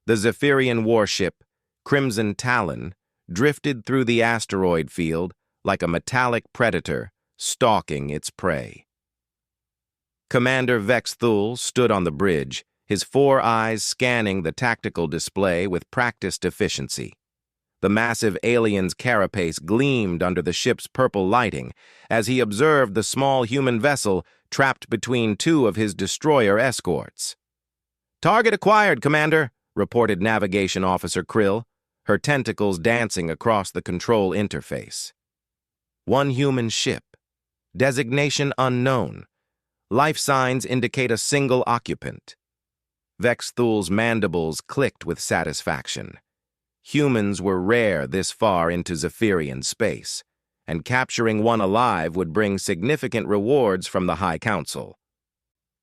The Zephyrian warship, Crimson Talon, drifted through the asteroid field like a metallic predator stalking its prey. Commander Vex Thul stood on the bridge, his 4 eyes scanning the tactical display with practiced efficiency. The massive alien's carapace gleamed under the ship's purple lighting as he observed the small human vessel trapped between 2 of his destroyer escorts. "Target acquired, Commander," reported Navigation Officer Krill, her tentacles dancing across the control interface. One human ship. Designation unknown. Life signs indicate a single occupant. Vex Thul's mandibles clicked with satisfaction. Humans were rare this far into Zephyrian space, and capturing one alive would bring significant rewards from the High Council.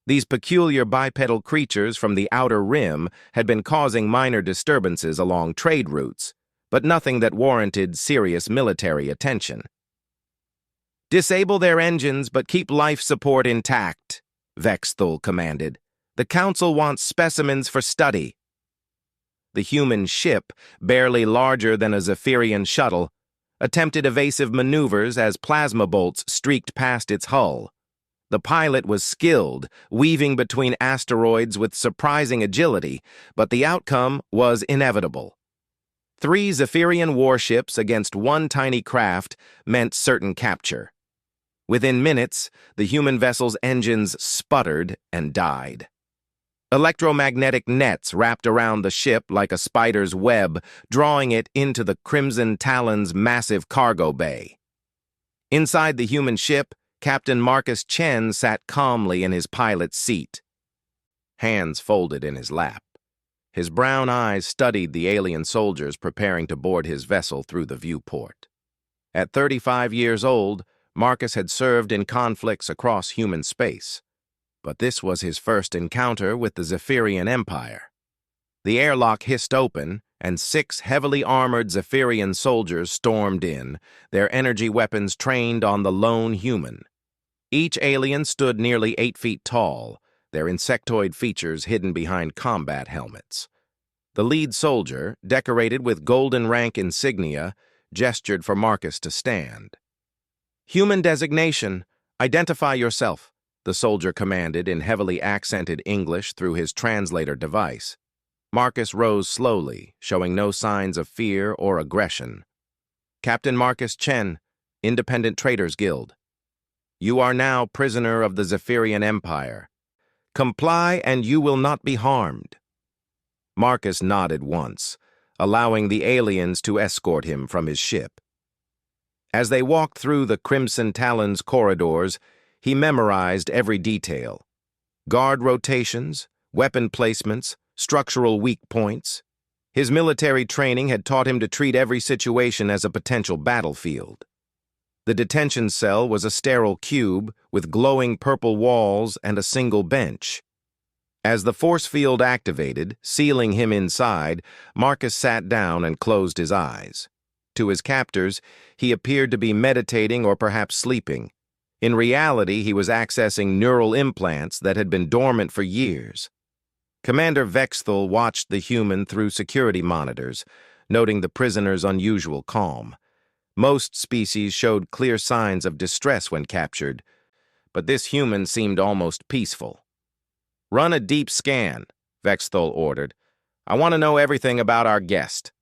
These peculiar bipedal creatures from the outer rim had been causing minor disturbances along trade routes, but nothing that warranted serious military attention. "Disable their engines, but keep life support intact," Vex Thul commanded. "The Council wants specimens for study." The human ship, barely larger than a Zephyrian shuttle, attempted evasive maneuvers as plasma bolts streaked past its hull. The pilot was skilled, weaving between asteroids with surprising agility, but the outcome was inevitable. 3 Zephyrian warships against 1 tiny craft meant certain capture. Within minutes, the human vessel's engines sputtered and died. Electromagnetic nets wrapped around the ship like a spider's web, drawing it into the Crimson Talon's massive cargo bay. Inside the human ship, Captain Marcus Chen sat calmly in his pilot's seat, hands folded in his lap. His brown eyes studied the alien soldiers preparing to board his vessel through the viewport. At 35 years old, Marcus had served in conflicts across human space, but this was his first encounter with the Zephyrian Empire. The airlock hissed open, and 6 heavily armored Zephyrian soldiers stormed in, their energy weapons trained on the lone human. Each alien stood nearly 8 feet tall, their insectoid features hidden behind combat helmets. The lead soldier, decorated with golden rank insignia, gestured for Marcus to stand. "Human designation, identify yourself," the soldier commanded in heavily accented English through his translator device. Marcus rose slowly, showing no signs of fear or aggression. "Captain Marcus Chen, Independent Traders Guild. You are now prisoner of the Zephyrian Empire. Comply and you will not be harmed." Marcus nodded once, allowing the aliens to escort him from his ship. As they walked through the Crimson Talon's corridors, he memorized every detail. Guard rotations, weapon placements, structural weak points. His military training had taught him to treat every situation as a potential battlefield. The detention cell was a sterile cube with glowing purple walls and a single bench. As the force field activated, sealing him inside, Marcus sat down and closed his eyes. To his captors, he appeared to be meditating or perhaps sleeping. In reality, he was accessing neural implants that had been dormant for years. Commander Vex Thul watched the human through security monitors, noting the prisoner's unusual calm. Most species showed clear signs of distress when captured, but this human seemed almost peaceful. "Run a deep scan," Vex Thul ordered. "I want to know everything about our guest."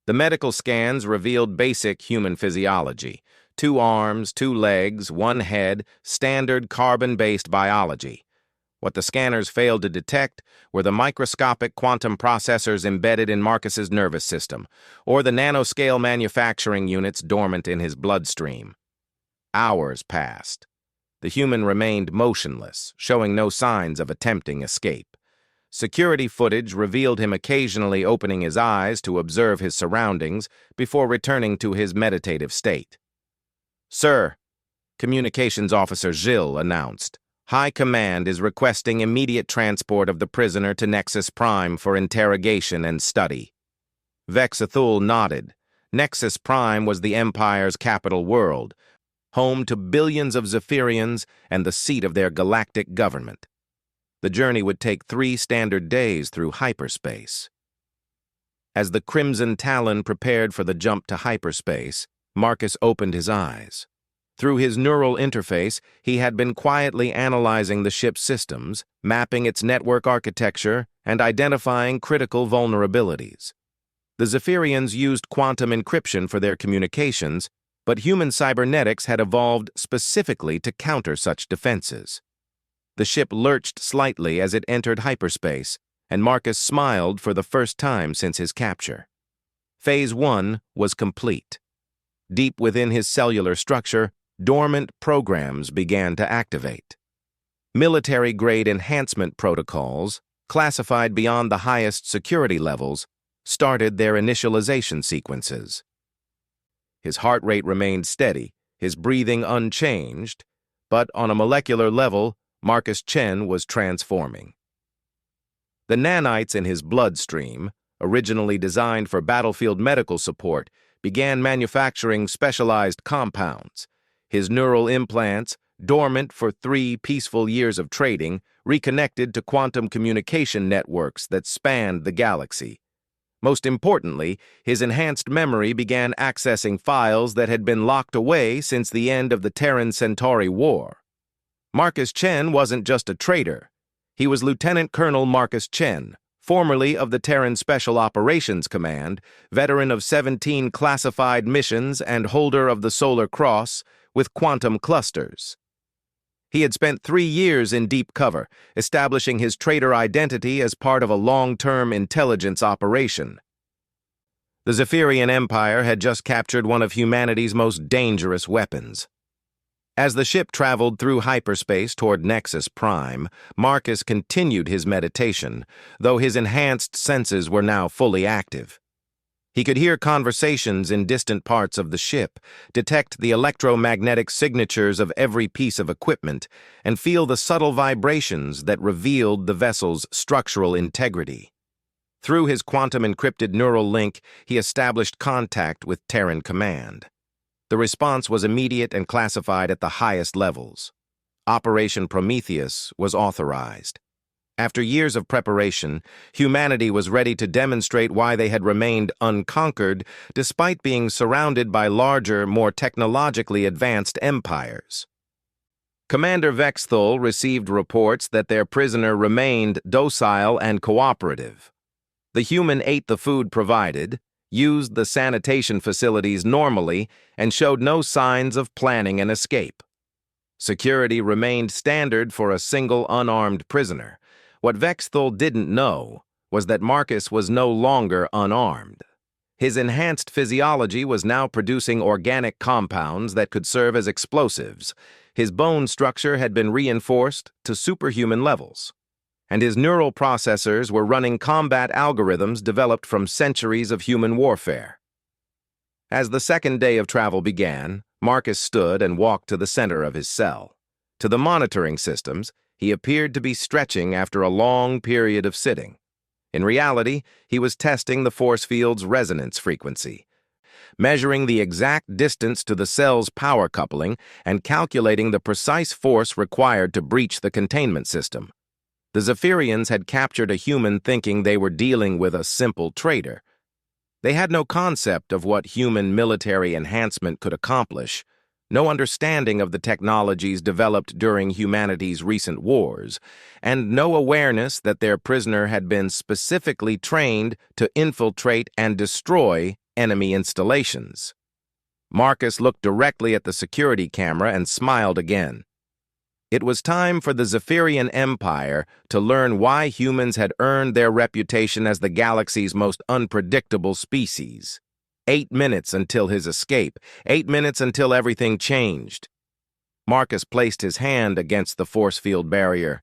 The medical scans revealed basic human physiology: 2 arms, 2 legs, 1 head, standard carbon-based biology. What the scanners failed to detect were the microscopic quantum processors embedded in Marcus's nervous system, or the nanoscale manufacturing units dormant in his bloodstream. Hours passed. The human remained motionless, showing no signs of attempting escape. Security footage revealed him occasionally opening his eyes to observe his surroundings before returning to his meditative state. "Sir," Communications Officer Gilles announced, "High Command is requesting immediate transport of the prisoner to Nexus Prime for interrogation and study." Vex Thul nodded. Nexus Prime was the Empire's capital world, home to billions of Zephyrians and the seat of their galactic government. The journey would take 3 standard days through hyperspace. As the Crimson Talon prepared for the jump to hyperspace, Marcus opened his eyes. Through his neural interface, he had been quietly analyzing the ship's systems, mapping its network architecture, and identifying critical vulnerabilities. The Zephyrians used quantum encryption for their communications, but human cybernetics had evolved specifically to counter such defenses. The ship lurched slightly as it entered hyperspace, and Marcus smiled for the first time since his capture. Phase 1 was complete. Deep within his cellular structure, dormant programs began to activate. Military-grade enhancement protocols, classified beyond the highest security levels, started their initialization sequences. His heart rate remained steady, his breathing unchanged, but on a molecular level, Marcus Chen was transforming. The nanites in his bloodstream, originally designed for battlefield medical support, began manufacturing specialized compounds. His neural implants, dormant for 3 peaceful years of trading, reconnected to quantum communication networks that spanned the galaxy. Most importantly, his enhanced memory began accessing files that had been locked away since the end of the Terran-Centauri War. Marcus Chen wasn't just a trader. He was Lieutenant Colonel Marcus Chen, formerly of the Terran Special Operations Command, veteran of 17 classified missions and holder of the Solar Cross with quantum clusters. He had spent 3 years in deep cover, establishing his trader identity as part of a long-term intelligence operation. The Zephyrian Empire had just captured one of humanity's most dangerous weapons. As the ship traveled through hyperspace toward Nexus Prime, Marcus continued his meditation, though his enhanced senses were now fully active. He could hear conversations in distant parts of the ship, detect the electromagnetic signatures of every piece of equipment, and feel the subtle vibrations that revealed the vessel's structural integrity. Through his quantum-encrypted neural link, he established contact with Terran Command. The response was immediate and classified at the highest levels. Operation Prometheus was authorized. After years of preparation, humanity was ready to demonstrate why they had remained unconquered despite being surrounded by larger, more technologically advanced empires. Commander Vexthul received reports that their prisoner remained docile and cooperative. The human ate the food provided, used the sanitation facilities normally, and showed no signs of planning an escape. Security remained standard for a single unarmed prisoner. What Vexthul didn't know was that Marcus was no longer unarmed. His enhanced physiology was now producing organic compounds that could serve as explosives. His bone structure had been reinforced to superhuman levels, and his neural processors were running combat algorithms developed from centuries of human warfare. As the second day of travel began, Marcus stood and walked to the center of his cell. To the monitoring systems, he appeared to be stretching after a long period of sitting. In reality, he was testing the force field's resonance frequency, measuring the exact distance to the cell's power coupling and calculating the precise force required to breach the containment system. The Zephyrians had captured a human thinking they were dealing with a simple trader. They had no concept of what human military enhancement could accomplish, no understanding of the technologies developed during humanity's recent wars, and no awareness that their prisoner had been specifically trained to infiltrate and destroy enemy installations. Marcus looked directly at the security camera and smiled again. It was time for the Zephyrian Empire to learn why humans had earned their reputation as the galaxy's most unpredictable species. 8 minutes until his escape, 8 minutes until everything changed. Marcus placed his hand against the force field barrier,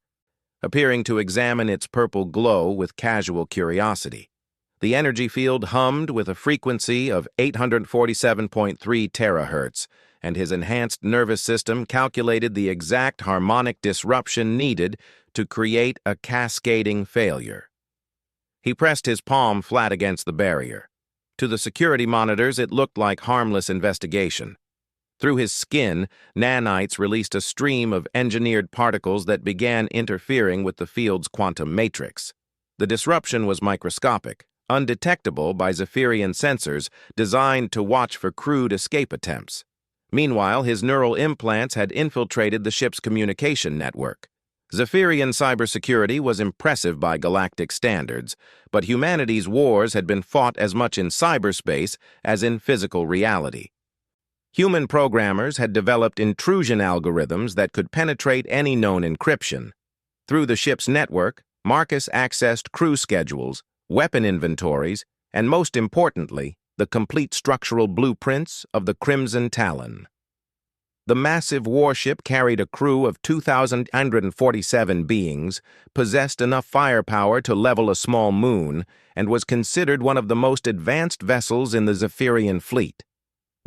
appearing to examine its purple glow with casual curiosity. The energy field hummed with a frequency of 847.3 terahertz, and his enhanced nervous system calculated the exact harmonic disruption needed to create a cascading failure. He pressed his palm flat against the barrier. To the security monitors, it looked like harmless investigation. Through his skin, nanites released a stream of engineered particles that began interfering with the field's quantum matrix. The disruption was microscopic, undetectable by Zephyrian sensors designed to watch for crewed escape attempts. Meanwhile, his neural implants had infiltrated the ship's communication network. Zephyrian cybersecurity was impressive by galactic standards, but humanity's wars had been fought as much in cyberspace as in physical reality. Human programmers had developed intrusion algorithms that could penetrate any known encryption. Through the ship's network, Marcus accessed crew schedules, weapon inventories, and most importantly, the complete structural blueprints of the Crimson Talon. The massive warship carried a crew of 2,147 beings, possessed enough firepower to level a small moon, and was considered one of the most advanced vessels in the Zephyrian fleet.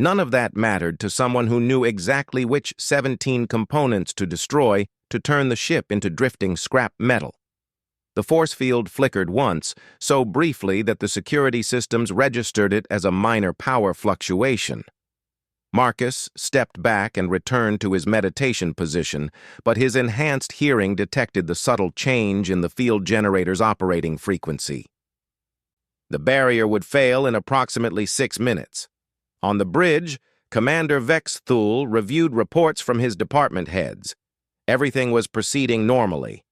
None of that mattered to someone who knew exactly which 17 components to destroy to turn the ship into drifting scrap metal. The force field flickered once, so briefly that the security systems registered it as a minor power fluctuation. Marcus stepped back and returned to his meditation position, but his enhanced hearing detected the subtle change in the field generator's operating frequency. The barrier would fail in approximately 6 minutes. On the bridge, Commander Vex Thule reviewed reports from his department heads. Everything was proceeding normally.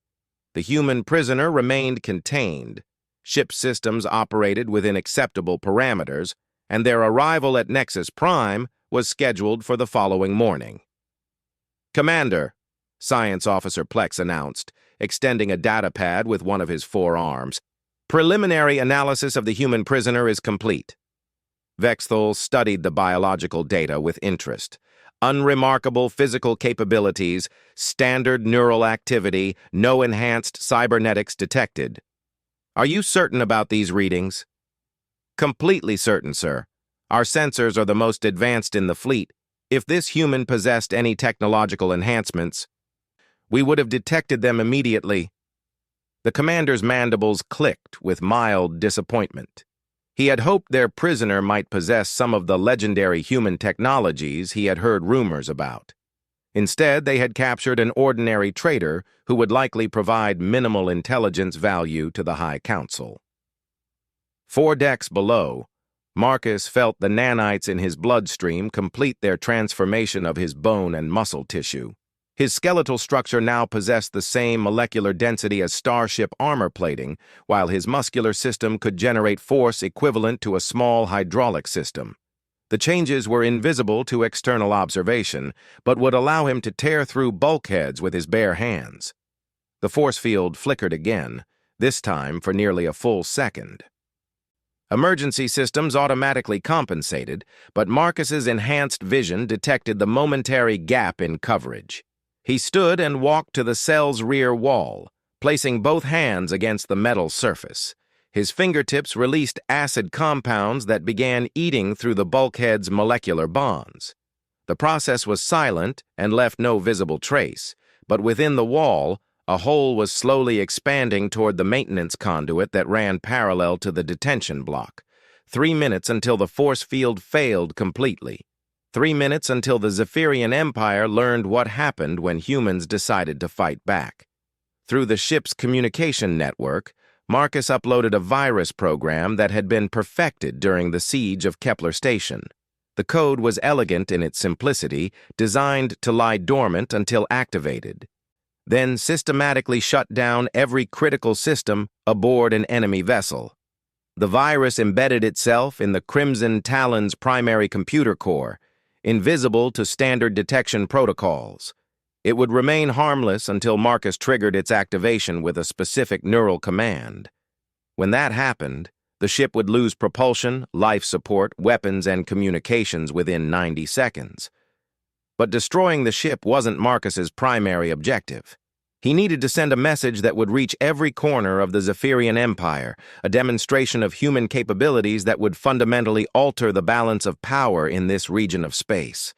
The human prisoner remained contained. Ship systems operated within acceptable parameters, and their arrival at Nexus Prime was scheduled for the following morning. "Commander," Science Officer Plex announced, extending a data pad with one of his forearms. "Preliminary analysis of the human prisoner is complete." Vexthul studied the biological data with interest. Unremarkable physical capabilities, standard neural activity, no enhanced cybernetics detected. "Are you certain about these readings?" "Completely certain, sir. Our sensors are the most advanced in the fleet. If this human possessed any technological enhancements, we would have detected them immediately." The commander's mandibles clicked with mild disappointment. He had hoped their prisoner might possess some of the legendary human technologies he had heard rumors about. Instead, they had captured an ordinary traitor who would likely provide minimal intelligence value to the High Council. 4 decks below, Marcus felt the nanites in his bloodstream complete their transformation of his bone and muscle tissue. His skeletal structure now possessed the same molecular density as starship armor plating, while his muscular system could generate force equivalent to a small hydraulic system. The changes were invisible to external observation, but would allow him to tear through bulkheads with his bare hands. The force field flickered again, this time for nearly a full second. Emergency systems automatically compensated, but Marcus's enhanced vision detected the momentary gap in coverage. He stood and walked to the cell's rear wall, placing both hands against the metal surface. His fingertips released acid compounds that began eating through the bulkhead's molecular bonds. The process was silent and left no visible trace, but within the wall, a hole was slowly expanding toward the maintenance conduit that ran parallel to the detention block. 3 minutes until the force field failed completely. 3 minutes until the Zephyrian Empire learned what happened when humans decided to fight back. Through the ship's communication network, Marcus uploaded a virus program that had been perfected during the siege of Kepler Station. The code was elegant in its simplicity, designed to lie dormant until activated, then systematically shut down every critical system aboard an enemy vessel. The virus embedded itself in the Crimson Talon's primary computer core, invisible to standard detection protocols. It would remain harmless until Marcus triggered its activation with a specific neural command. When that happened, the ship would lose propulsion, life support, weapons, and communications within 90 seconds. But destroying the ship wasn't Marcus's primary objective. He needed to send a message that would reach every corner of the Zephyrian Empire, a demonstration of human capabilities that would fundamentally alter the balance of power in this region of space.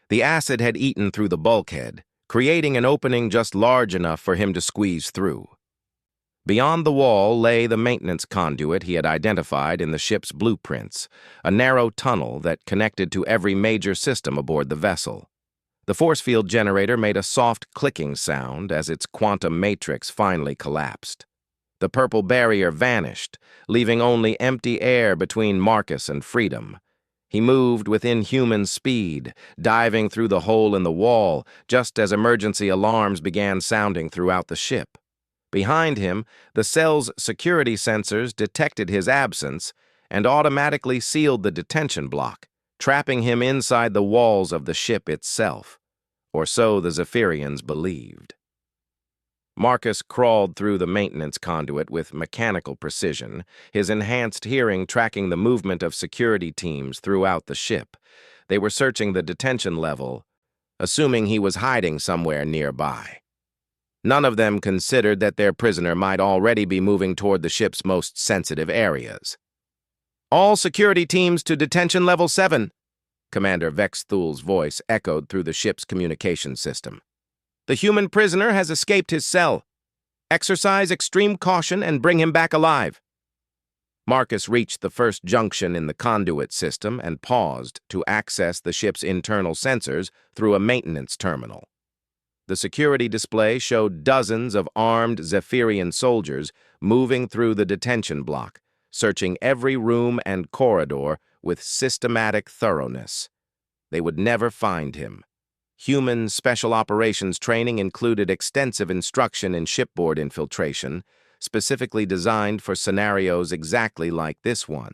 The acid had eaten through the bulkhead, creating an opening just large enough for him to squeeze through. Beyond the wall lay the maintenance conduit he had identified in the ship's blueprints, a narrow tunnel that connected to every major system aboard the vessel. The force field generator made a soft clicking sound as its quantum matrix finally collapsed. The purple barrier vanished, leaving only empty air between Marcus and freedom. He moved with inhuman speed, diving through the hole in the wall just as emergency alarms began sounding throughout the ship. Behind him, the cell's security sensors detected his absence and automatically sealed the detention block, trapping him inside the walls of the ship itself. Or so the Zephyrians believed. Marcus crawled through the maintenance conduit with mechanical precision, his enhanced hearing tracking the movement of security teams throughout the ship. They were searching the detention level, assuming he was hiding somewhere nearby. None of them considered that their prisoner might already be moving toward the ship's most sensitive areas. "All security teams to detention level 7, Commander Vex Thul's voice echoed through the ship's communication system. "The human prisoner has escaped his cell. Exercise extreme caution and bring him back alive." Marcus reached the first junction in the conduit system and paused to access the ship's internal sensors through a maintenance terminal. The security display showed dozens of armed Zephyrian soldiers moving through the detention block, searching every room and corridor with systematic thoroughness. They would never find him. Human special operations training included extensive instruction in shipboard infiltration, specifically designed for scenarios exactly like this one.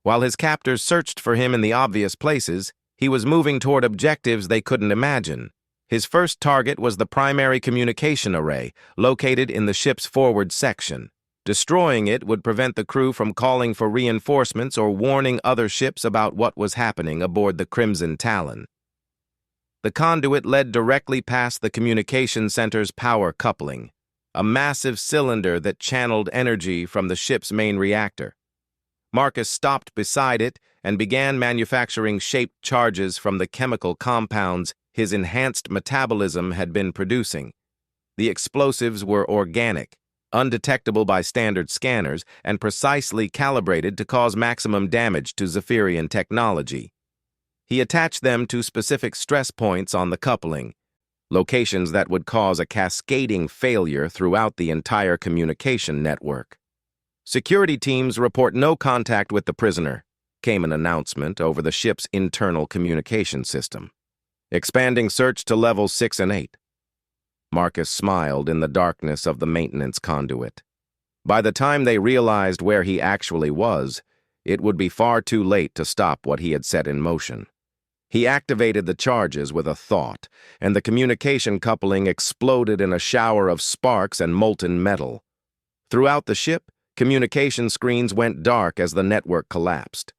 While his captors searched for him in the obvious places, he was moving toward objectives they couldn't imagine. His first target was the primary communication array, located in the ship's forward section. Destroying it would prevent the crew from calling for reinforcements or warning other ships about what was happening aboard the Crimson Talon. The conduit led directly past the communication center's power coupling, a massive cylinder that channeled energy from the ship's main reactor. Marcus stopped beside it and began manufacturing shaped charges from the chemical compounds his enhanced metabolism had been producing. The explosives were organic, undetectable by standard scanners, and precisely calibrated to cause maximum damage to Zephyrian technology. He attached them to specific stress points on the coupling, locations that would cause a cascading failure throughout the entire communication network. "Security teams report no contact with the prisoner," came an announcement over the ship's internal communication system. "Expanding search to levels 6 and 8. Marcus smiled in the darkness of the maintenance conduit. By the time they realized where he actually was, it would be far too late to stop what he had set in motion. He activated the charges with a thought, and the communication coupling exploded in a shower of sparks and molten metal. Throughout the ship, communication screens went dark as the network collapsed.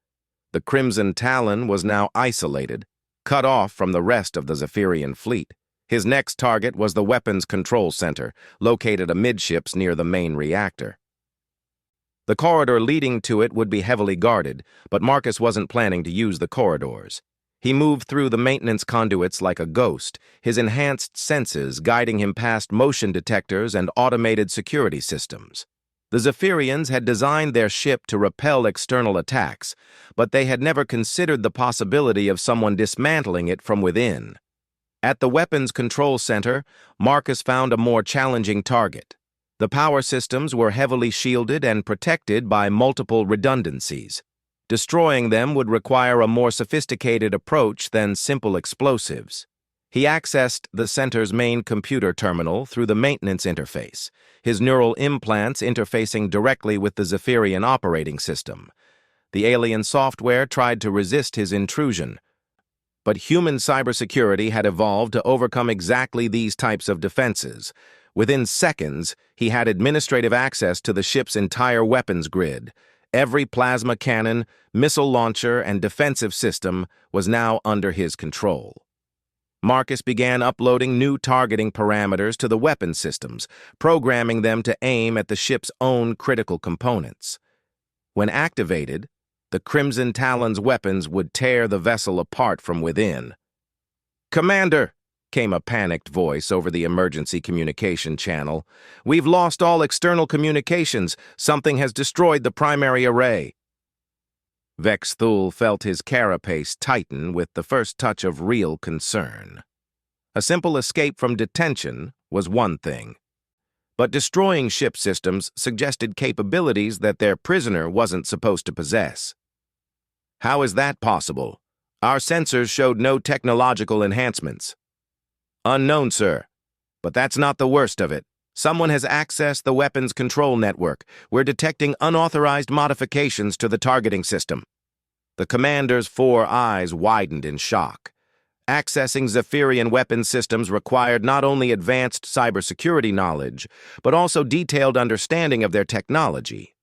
The Crimson Talon was now isolated, cut off from the rest of the Zephyrian fleet. His next target was the weapons control center, located amidships near the main reactor. The corridor leading to it would be heavily guarded, but Marcus wasn't planning to use the corridors. He moved through the maintenance conduits like a ghost, his enhanced senses guiding him past motion detectors and automated security systems. The Zephyrians had designed their ship to repel external attacks, but they had never considered the possibility of someone dismantling it from within. At the weapons control center, Marcus found a more challenging target. The power systems were heavily shielded and protected by multiple redundancies. Destroying them would require a more sophisticated approach than simple explosives. He accessed the center's main computer terminal through the maintenance interface, his neural implants interfacing directly with the Zephyrian operating system. The alien software tried to resist his intrusion, but human cybersecurity had evolved to overcome exactly these types of defenses. Within seconds, he had administrative access to the ship's entire weapons grid. Every plasma cannon, missile launcher, and defensive system was now under his control. Marcus began uploading new targeting parameters to the weapon systems, programming them to aim at the ship's own critical components. When activated, the Crimson Talon's weapons would tear the vessel apart from within. "Commander!" came a panicked voice over the emergency communication channel. "We've lost all external communications. Something has destroyed the primary array." Vex Thul felt his carapace tighten with the first touch of real concern. A simple escape from detention was one thing, but destroying ship systems suggested capabilities that their prisoner wasn't supposed to possess. How is that possible? Our sensors showed no technological enhancements. Unknown, sir. But that's not the worst of it. Someone has accessed the weapons control network. We're detecting unauthorized modifications to the targeting system. The commander's 4 eyes widened in shock. Accessing Zephyrian weapons systems required not only advanced cybersecurity knowledge, but also detailed understanding of their technology.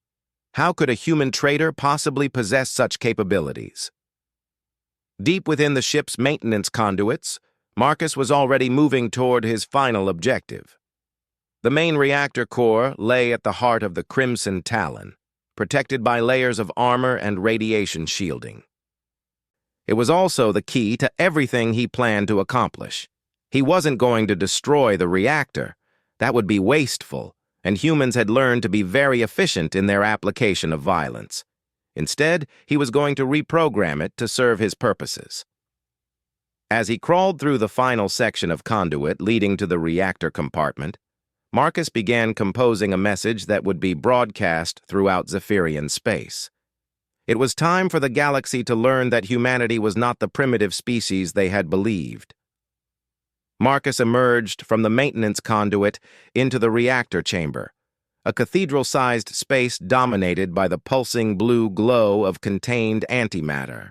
How could a human traitor possibly possess such capabilities? Deep within the ship's maintenance conduits, Marcus was already moving toward his final objective. The main reactor core lay at the heart of the Crimson Talon, protected by layers of armor and radiation shielding. It was also the key to everything he planned to accomplish. He wasn't going to destroy the reactor. That would be wasteful, and humans had learned to be very efficient in their application of violence. Instead, he was going to reprogram it to serve his purposes. As he crawled through the final section of conduit leading to the reactor compartment, Marcus began composing a message that would be broadcast throughout Zephyrian space. It was time for the galaxy to learn that humanity was not the primitive species they had believed. Marcus emerged from the maintenance conduit into the reactor chamber, a cathedral-sized space dominated by the pulsing blue glow of contained antimatter.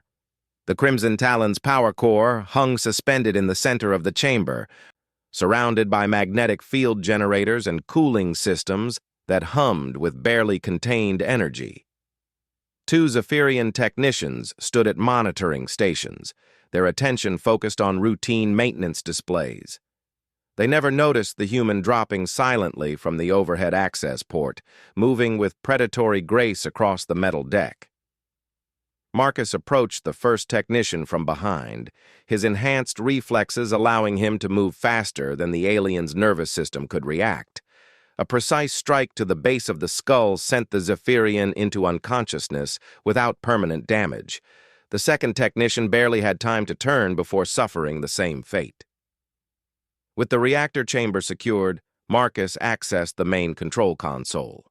The Crimson Talon's power core hung suspended in the center of the chamber, surrounded by magnetic field generators and cooling systems that hummed with barely contained energy. 2 Zephyrian technicians stood at monitoring stations, their attention focused on routine maintenance displays. They never noticed the human dropping silently from the overhead access port, moving with predatory grace across the metal deck. Marcus approached the first technician from behind, his enhanced reflexes allowing him to move faster than the alien's nervous system could react. A precise strike to the base of the skull sent the Zephyrian into unconsciousness without permanent damage. The second technician barely had time to turn before suffering the same fate. With the reactor chamber secured, Marcus accessed the main control console.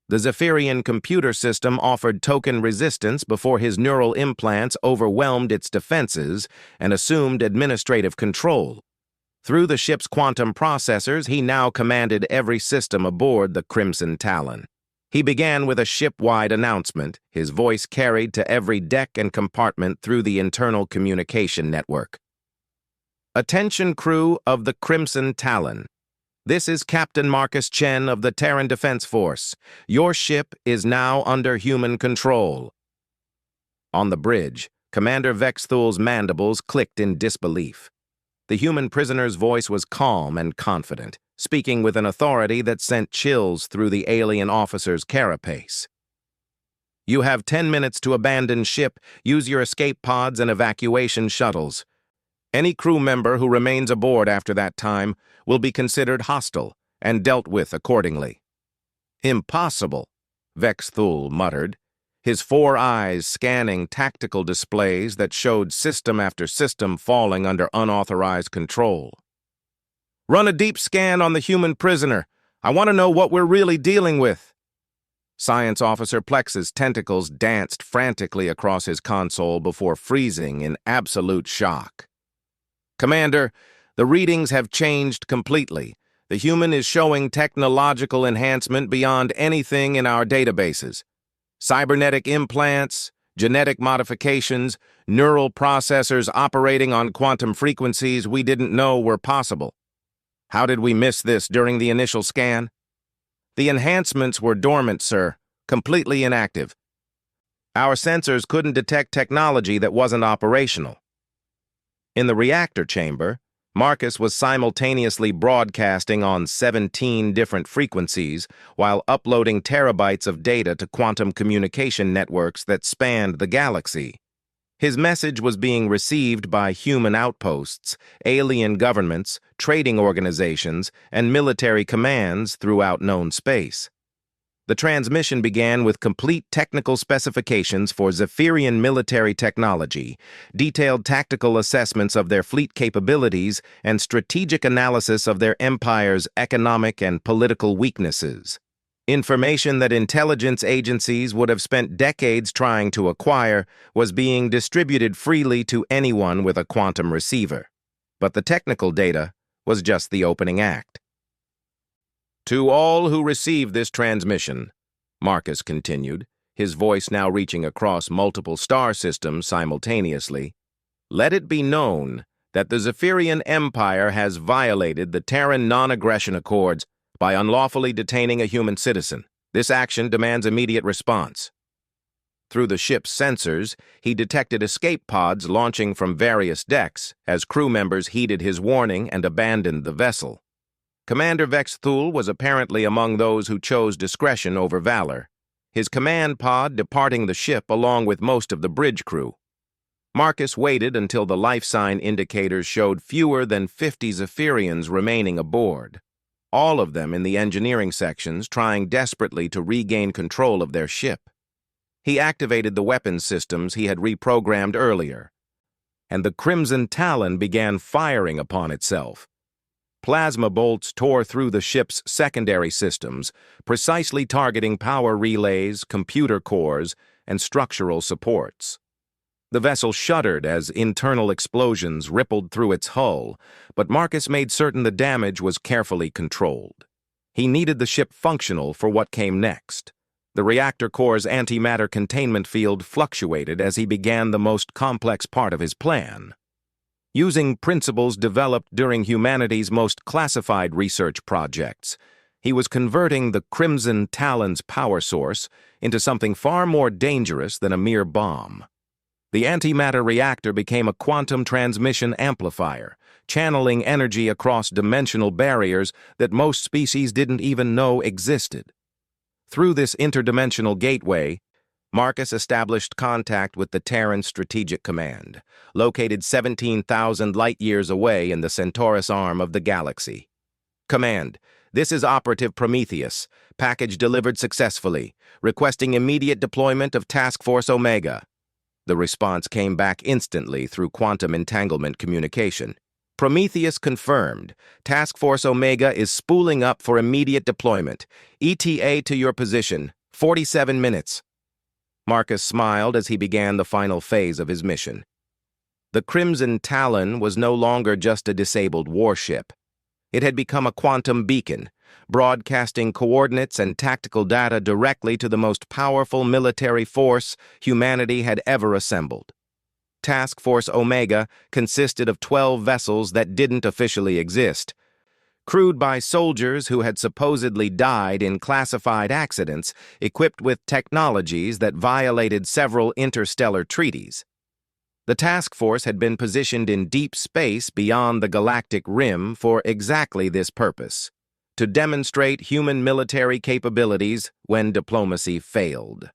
The Zephyrian computer system offered token resistance before his neural implants overwhelmed its defenses and assumed administrative control. Through the ship's quantum processors, he now commanded every system aboard the Crimson Talon. He began with a ship-wide announcement, his voice carried to every deck and compartment through the internal communication network. Attention crew of the Crimson Talon. This is Captain Marcus Chen of the Terran Defense Force. Your ship is now under human control. On the bridge, Commander Vexthul's mandibles clicked in disbelief. The human prisoner's voice was calm and confident, speaking with an authority that sent chills through the alien officer's carapace. You have 10 minutes to abandon ship, use your escape pods and evacuation shuttles. Any crew member who remains aboard after that time will be considered hostile and dealt with accordingly. Impossible, Vexthul muttered, his 4 eyes scanning tactical displays that showed system after system falling under unauthorized control. Run a deep scan on the human prisoner. I want to know what we're really dealing with. Science Officer Plex's tentacles danced frantically across his console before freezing in absolute shock. Commander, the readings have changed completely. The human is showing technological enhancement beyond anything in our databases. Cybernetic implants, genetic modifications, neural processors operating on quantum frequencies we didn't know were possible. How did we miss this during the initial scan? The enhancements were dormant, sir, completely inactive. Our sensors couldn't detect technology that wasn't operational. In the reactor chamber, Marcus was simultaneously broadcasting on 17 different frequencies while uploading terabytes of data to quantum communication networks that spanned the galaxy. His message was being received by human outposts, alien governments, trading organizations, and military commands throughout known space. The transmission began with complete technical specifications for Zephyrian military technology, detailed tactical assessments of their fleet capabilities, and strategic analysis of their empire's economic and political weaknesses. Information that intelligence agencies would have spent decades trying to acquire was being distributed freely to anyone with a quantum receiver. But the technical data was just the opening act. To all who receive this transmission, Marcus continued, his voice now reaching across multiple star systems simultaneously, let it be known that the Zephyrian Empire has violated the Terran non-aggression accords by unlawfully detaining a human citizen. This action demands immediate response. Through the ship's sensors, he detected escape pods launching from various decks as crew members heeded his warning and abandoned the vessel. Commander Vex Thule was apparently among those who chose discretion over valor, his command pod departing the ship along with most of the bridge crew. Marcus waited until the life sign indicators showed fewer than 50 Zephyrians remaining aboard, all of them in the engineering sections trying desperately to regain control of their ship. He activated the weapons systems he had reprogrammed earlier, and the Crimson Talon began firing upon itself. Plasma bolts tore through the ship's secondary systems, precisely targeting power relays, computer cores, and structural supports. The vessel shuddered as internal explosions rippled through its hull, but Marcus made certain the damage was carefully controlled. He needed the ship functional for what came next. The reactor core's antimatter containment field fluctuated as he began the most complex part of his plan. Using principles developed during humanity's most classified research projects, he was converting the Crimson Talon's power source into something far more dangerous than a mere bomb. The antimatter reactor became a quantum transmission amplifier, channeling energy across dimensional barriers that most species didn't even know existed. Through this interdimensional gateway, Marcus established contact with the Terran Strategic Command, located 17,000 light-years away in the Centaurus arm of the galaxy. Command, this is Operative Prometheus, package delivered successfully, requesting immediate deployment of Task Force Omega. The response came back instantly through quantum entanglement communication. Prometheus confirmed. Task Force Omega is spooling up for immediate deployment. ETA to your position, 47 minutes. Marcus smiled as he began the final phase of his mission. The Crimson Talon was no longer just a disabled warship. It had become a quantum beacon, broadcasting coordinates and tactical data directly to the most powerful military force humanity had ever assembled. Task Force Omega consisted of 12 vessels that didn't officially exist, crewed by soldiers who had supposedly died in classified accidents, equipped with technologies that violated several interstellar treaties. The task force had been positioned in deep space beyond the galactic rim for exactly this purpose, to demonstrate human military capabilities when diplomacy failed.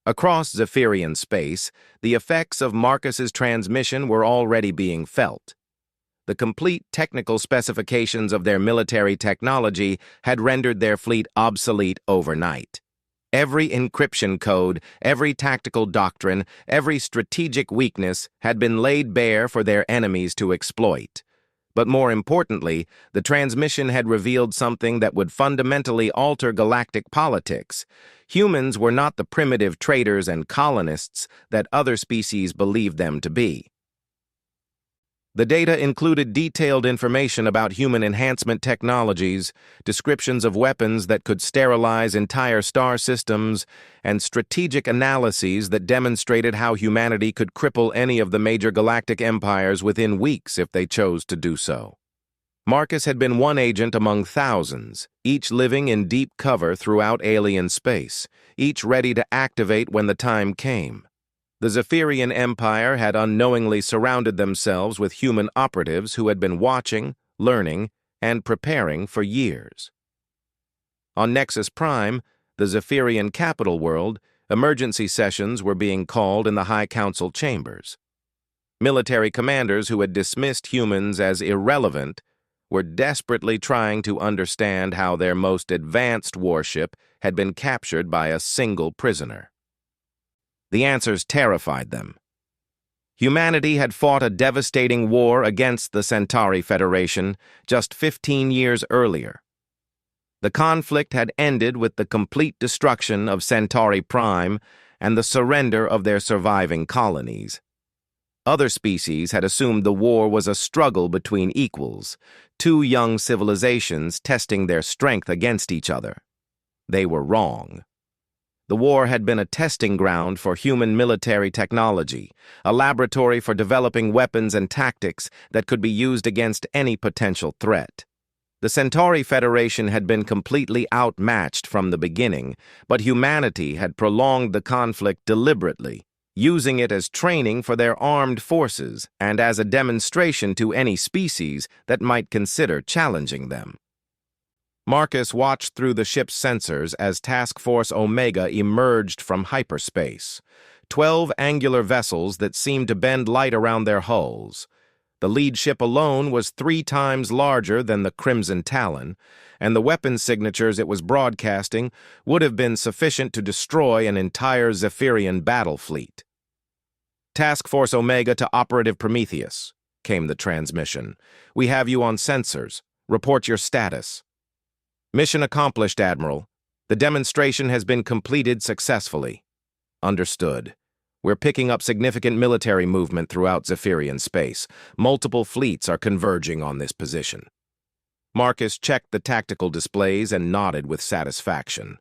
Across Zephyrian space, the effects of Marcus's transmission were already being felt. The complete technical specifications of their military technology had rendered their fleet obsolete overnight. Every encryption code, every tactical doctrine, every strategic weakness had been laid bare for their enemies to exploit. But more importantly, the transmission had revealed something that would fundamentally alter galactic politics. Humans were not the primitive traders and colonists that other species believed them to be. The data included detailed information about human enhancement technologies, descriptions of weapons that could sterilize entire star systems, and strategic analyses that demonstrated how humanity could cripple any of the major galactic empires within weeks if they chose to do so. Marcus had been one agent among thousands, each living in deep cover throughout alien space, each ready to activate when the time came. The Zephyrian Empire had unknowingly surrounded themselves with human operatives who had been watching, learning, and preparing for years. On Nexus Prime, the Zephyrian capital world, emergency sessions were being called in the High Council chambers. Military commanders who had dismissed humans as irrelevant were desperately trying to understand how their most advanced warship had been captured by a single prisoner. The answers terrified them. Humanity had fought a devastating war against the Centauri Federation just 15 years earlier. The conflict had ended with the complete destruction of Centauri Prime and the surrender of their surviving colonies. Other species had assumed the war was a struggle between equals, two young civilizations testing their strength against each other. They were wrong. The war had been a testing ground for human military technology, a laboratory for developing weapons and tactics that could be used against any potential threat. The Centauri Federation had been completely outmatched from the beginning, but humanity had prolonged the conflict deliberately, using it as training for their armed forces and as a demonstration to any species that might consider challenging them. Marcus watched through the ship's sensors as Task Force Omega emerged from hyperspace, 12 angular vessels that seemed to bend light around their hulls. The lead ship alone was 3 times larger than the Crimson Talon, and the weapon signatures it was broadcasting would have been sufficient to destroy an entire Zephyrian battle fleet. Task Force Omega to Operative Prometheus, came the transmission. We have you on sensors. Report your status. Mission accomplished, Admiral. The demonstration has been completed successfully. Understood. We're picking up significant military movement throughout Zephyrian space. Multiple fleets are converging on this position. Marcus checked the tactical displays and nodded with satisfaction.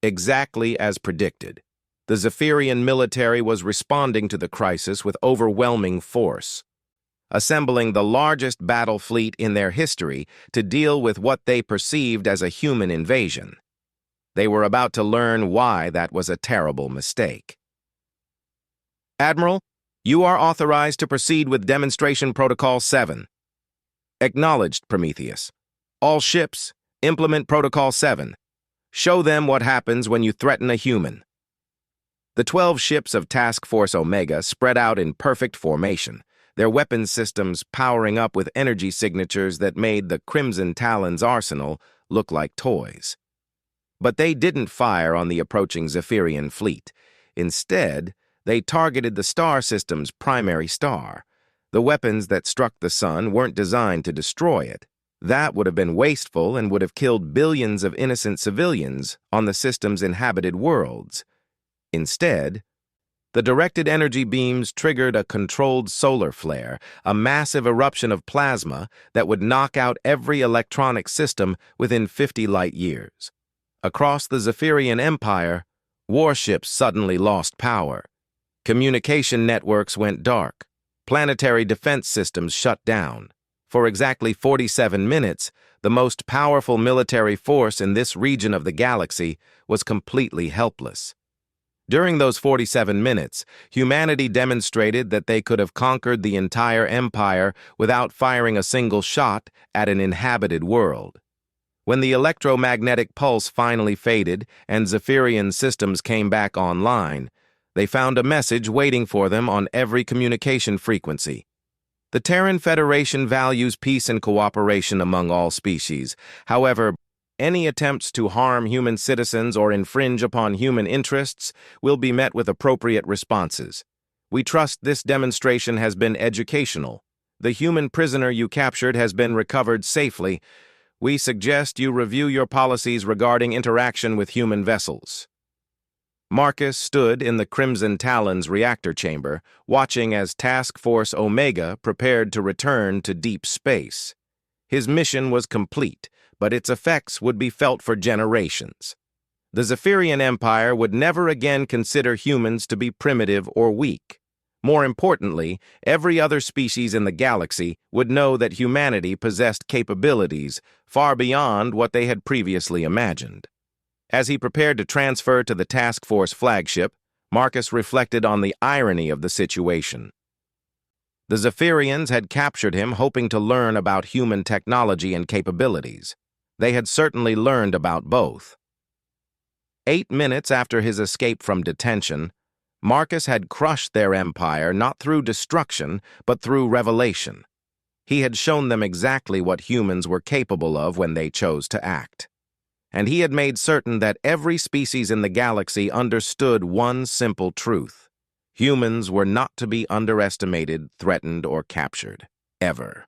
Exactly as predicted. The Zephyrian military was responding to the crisis with overwhelming force, assembling the largest battle fleet in their history to deal with what they perceived as a human invasion. They were about to learn why that was a terrible mistake. Admiral, you are authorized to proceed with Demonstration Protocol 7. Acknowledged, Prometheus. All ships, implement Protocol 7. Show them what happens when you threaten a human. The 12 ships of Task Force Omega spread out in perfect formation, their weapons systems powering up with energy signatures that made the Crimson Talon's arsenal look like toys. But they didn't fire on the approaching Zephyrian fleet. Instead, they targeted the star system's primary star. The weapons that struck the sun weren't designed to destroy it. That would have been wasteful and would have killed billions of innocent civilians on the system's inhabited worlds. Instead, the directed energy beams triggered a controlled solar flare, a massive eruption of plasma that would knock out every electronic system within 50 light years. Across the Zephyrian Empire, warships suddenly lost power. Communication networks went dark. Planetary defense systems shut down. For exactly 47 minutes, the most powerful military force in this region of the galaxy was completely helpless. During those 47 minutes, humanity demonstrated that they could have conquered the entire empire without firing a single shot at an inhabited world. When the electromagnetic pulse finally faded and Zephyrian systems came back online, they found a message waiting for them on every communication frequency. The Terran Federation values peace and cooperation among all species. However, any attempts to harm human citizens or infringe upon human interests will be met with appropriate responses. We trust this demonstration has been educational. The human prisoner you captured has been recovered safely. We suggest you review your policies regarding interaction with human vessels. Marcus stood in the Crimson Talon's reactor chamber, watching as Task Force Omega prepared to return to deep space. His mission was complete, but its effects would be felt for generations. The Zephyrian Empire would never again consider humans to be primitive or weak. More importantly, every other species in the galaxy would know that humanity possessed capabilities far beyond what they had previously imagined. As he prepared to transfer to the task force flagship, Marcus reflected on the irony of the situation. The Zephyrians had captured him hoping to learn about human technology and capabilities. They had certainly learned about both. 8 minutes after his escape from detention, Marcus had crushed their empire not through destruction, but through revelation. He had shown them exactly what humans were capable of when they chose to act. And he had made certain that every species in the galaxy understood one simple truth. Humans were not to be underestimated, threatened, or captured. Ever.